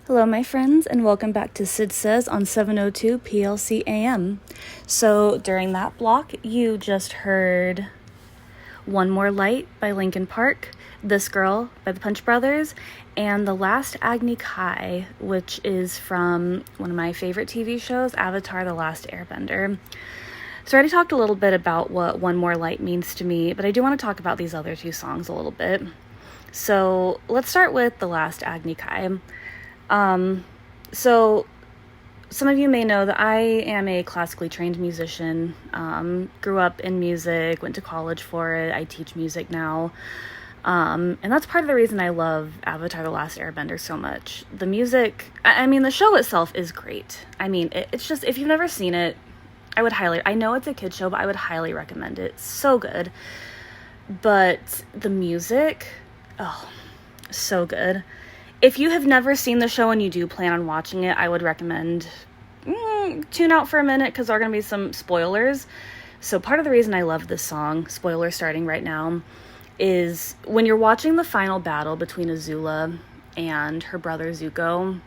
Hello, my friends, and welcome back to Sid Says on 702 PLC AM. So, during that block, you just heard One More Light by Linkin Park, This Girl by the Punch Brothers, and The Last Agni Kai, which is from one of my favorite TV shows, Avatar: The Last Airbender. So I already talked a little bit about what One More Light means to me, but I do want to talk about these other two songs a little bit. So let's start with The Last Agni Kai. So some of you may know that I am a classically trained musician, grew up in music, went to college for it. I teach music now. And that's part of the reason I love Avatar: The Last Airbender so much. The music, the show itself is great. It's just, if you've never seen it, I know it's a kid's show, but I would highly recommend it. It's so good. But the music, so good. If you have never seen the show and you do plan on watching it, I would recommend tune out for a minute because there are going to be some spoilers. So part of the reason I love this song, spoiler starting right now, is when you're watching the final battle between Azula and her brother Zuko,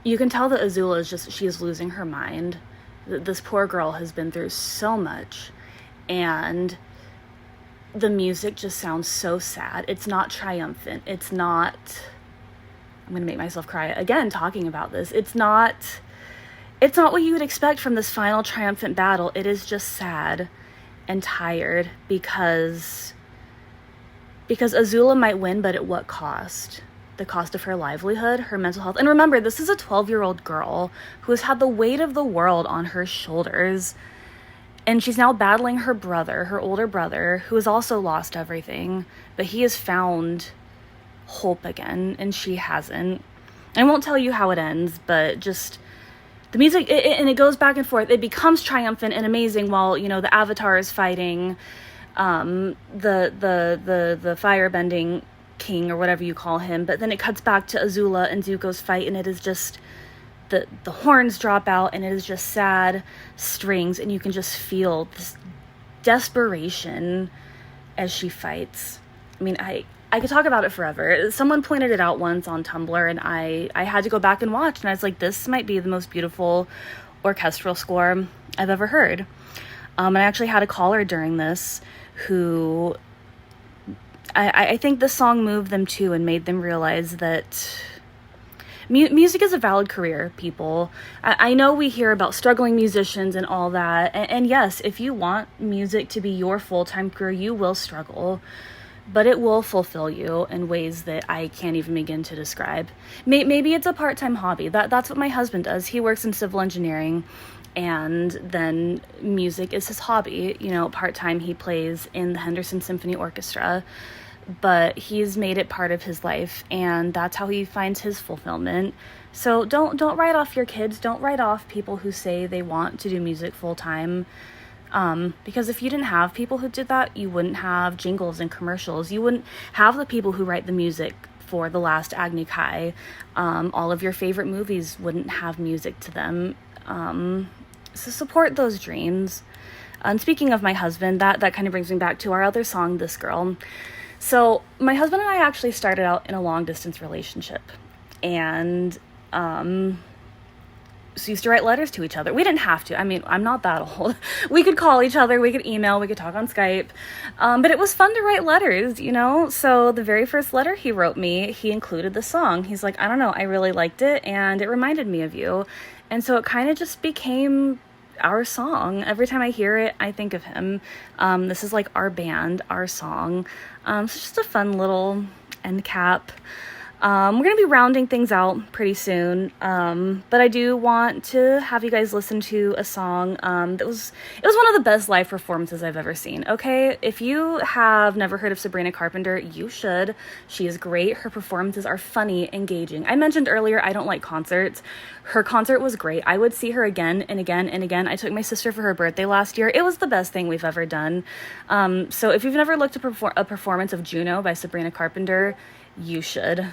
you can tell that Azula she is losing her mind. This poor girl has been through so much, and the music just sounds so sad. It's not triumphant. I'm going to make myself cry again talking about this. It's not what you would expect from this final triumphant battle. It is just sad and tired because Azula might win, but at what cost? The cost of her livelihood, her mental health. And remember, this is a 12-year-old girl who has had the weight of the world on her shoulders. And she's now battling her brother, her older brother, who has also lost everything, but he has found hope again, and she hasn't. I won't tell you how it ends, but just the music, it goes back and forth. It becomes triumphant and amazing while, the Avatar is fighting the firebending king or whatever you call him, but then it cuts back to Azula and Zuko's fight, and it is just the horns drop out, and it is just sad strings, and you can just feel this desperation as she fights. I could talk about it forever. Someone pointed it out once on Tumblr, and I had to go back and watch, and I was like, this might be the most beautiful orchestral score I've ever heard. And I actually had a caller during this who I think this song moved them too and made them realize that music is a valid career, people. I know we hear about struggling musicians and all that, and yes, if you want music to be your full-time career, you will struggle. But it will fulfill you in ways that I can't even begin to describe. Maybe it's a part-time hobby. That's what my husband does. He works in civil engineering, and then music is his hobby. Part-time he plays in the Henderson Symphony Orchestra, but he's made it part of his life, and that's how he finds his fulfillment. So don't write off your kids. Don't write off people who say they want to do music full-time. Because if you didn't have people who did that, you wouldn't have jingles and commercials. You wouldn't have the people who write the music for The Last Agni Kai. All of your favorite movies wouldn't have music to them. So support those dreams. And speaking of my husband, that kind of brings me back to our other song, This Girl. So my husband and I actually started out in a long distance relationship, and so used to write letters to each other. We didn't have to. I'm not that old. We could call each other, we could email, we could talk on Skype. But it was fun to write letters, So the very first letter he wrote me, he included the song. He's like, I don't know, I really liked it, and it reminded me of you. And so it kind of just became our song. Every time I hear it, I think of him. This is like our band, our song. So it's just a fun little end cap. We're going to be rounding things out pretty soon, but I do want to have you guys listen to a song it was one of the best live performances I've ever seen, okay? If you have never heard of Sabrina Carpenter, you should. She is great. Her performances are funny, engaging. I mentioned earlier I don't like concerts. Her concert was great. I would see her again and again and again. I took my sister for her birthday last year. It was the best thing we've ever done. So if you've never looked at a performance of Juno by Sabrina Carpenter, you should.